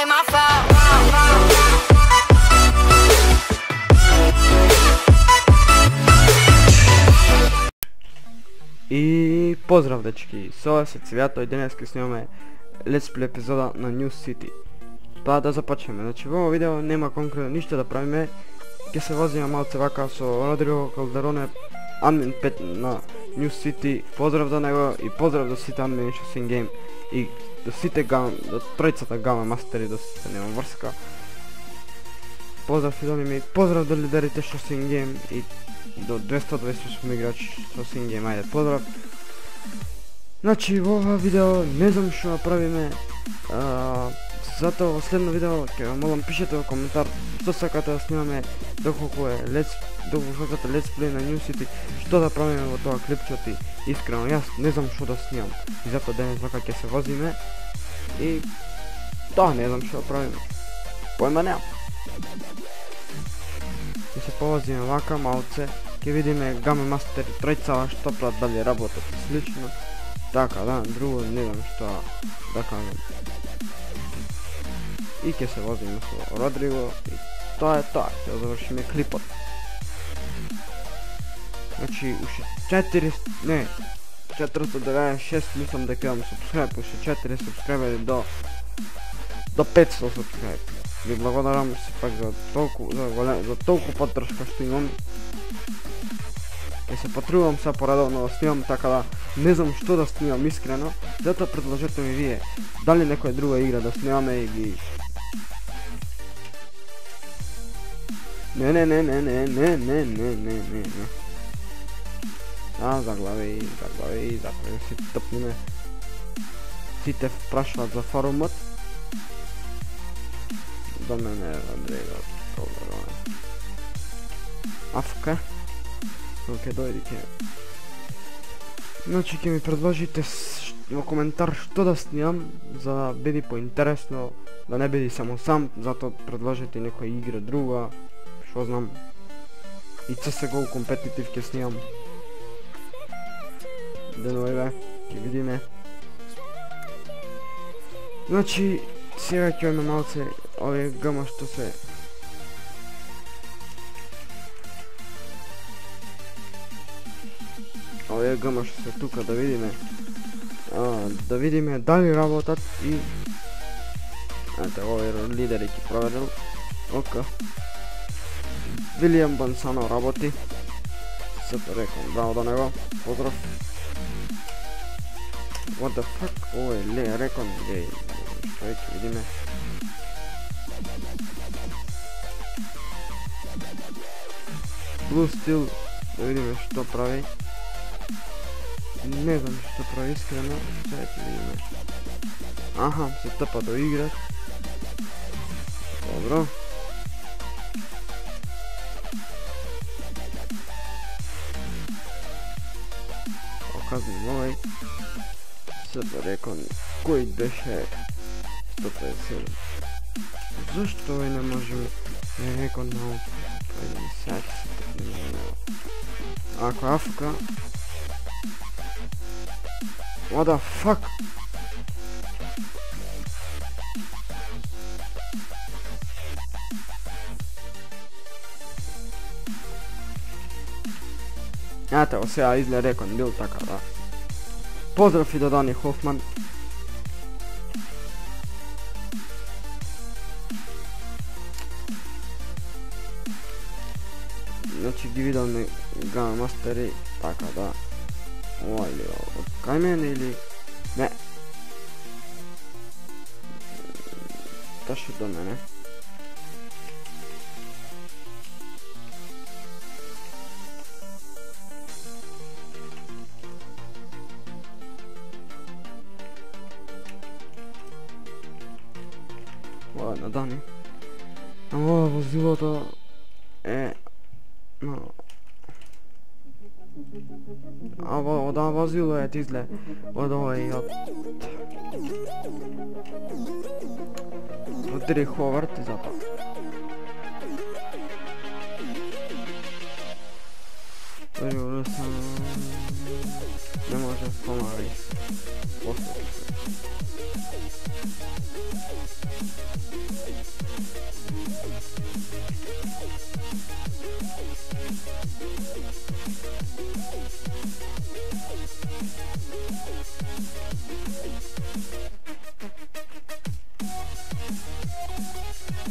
ain't my fault. И поздрав, дечки, со вас е Цвято и денеска снимаме Let's Play епизода на New City. Па да започнеме. Значи во овој видео нема конкретно ништо да правиме. Ќе се возиме малце вака со Родриго Калдероне, админ 5 на New City. Поздрав до него и поздрав до сите админи што се ингейм и до сите до тројцата гама мастери, до сите нема врска. Поздрав и до ними, поздрав до лидерите што се ингейм и до 228 играчи со сингейм, ајде поздрав. Значи во ова видео не знам што направиме, затоа во следно видео ќе ве молам пишете во коментар што сакате да снимаме, доколку сакате Let's Play на New City, што да правиме во тоа клипчот. И искрено јас не знам што да снимам и затоа денес вака ќе се возиме и тоа не знам што да правиме, појма немам. Ќе се повозиме вака малце, ќе видиме гаме мастери тројцава што прават, дали работат и слично. Така да, друго не знам што да кажам. И ќе се возиме со Родриго и тоа е тоа, ќе завршиме клипот. Значи уште 496 мислам дека имам субскрайб, уште 4 субскрайбери до 500 субскрайб. Ви благодарам сепак за толку поддршка што имам. Ќе се потрудам се поредовно да снимам, така да не знам што да снимам искрено, затоа предложете ми вие дали некоја друга игра да снимаме и ги... Не. Заглави, запреме си тъпниме. Сите прашваат за форумот. До мене Родриго Калдероне. Афка. Ке дојди ке. Значи ќе ми предложите во коментар што да снимам, за да биде поинтересно, да не биде само сам, затоа предложите некоја игра друга, што знам. И CSGO компетитив ќе снимам. Деној бе, ќе видиме. Значи, сега ќе имаме малце овие гама што се... Овие гама што се тука, да видиме. Да видиме дали работат и... Ете, овие лидери ќе проверил. Ока. Вилијам Бансано работи. Супер, реком, браво до него. Поздрав. What the fuck? Овој рекон гей. Што е, ќе видиме. Blue Steel, да видиме што прави. Не знам што прави искрено, сега ќе видиме. Аха, се тъпа до играч. Добро. Оказвам овој. Супер рекон, кој беше 157. Зашто овој не можем рекон на овој? Ајде ми сега ќе се тъпнем на него. Ако Афка. What the fuck? Ете, сега изгледа рекон бил така, да. Поздрав и до Дани Хофман. Значи ги видаме гама мастери, така да. Ова или од кај мене или... Не. Таши до мене. Ова е на Дани. Ама ова возилото е... од возило е тизле од овој од Дрик Ховард и затоа. Не може помагај. После.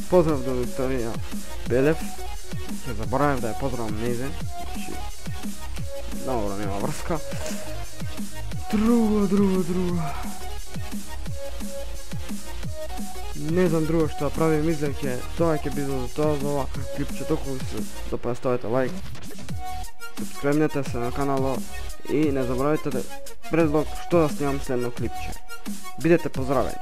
Поздрав до Викторија Белев. Ќе заборавам да ја поздравам нејзе. Значи, добро, нема врска. Друго. Не знам друго што да правим, мислам тоа ќе биде за тоа за ова клипче. Толку се допаѓа, ставете лайк, субскрибнете се на каналот и не заборавајте да предлог што да снимам следно клипче. Бидете поздравени!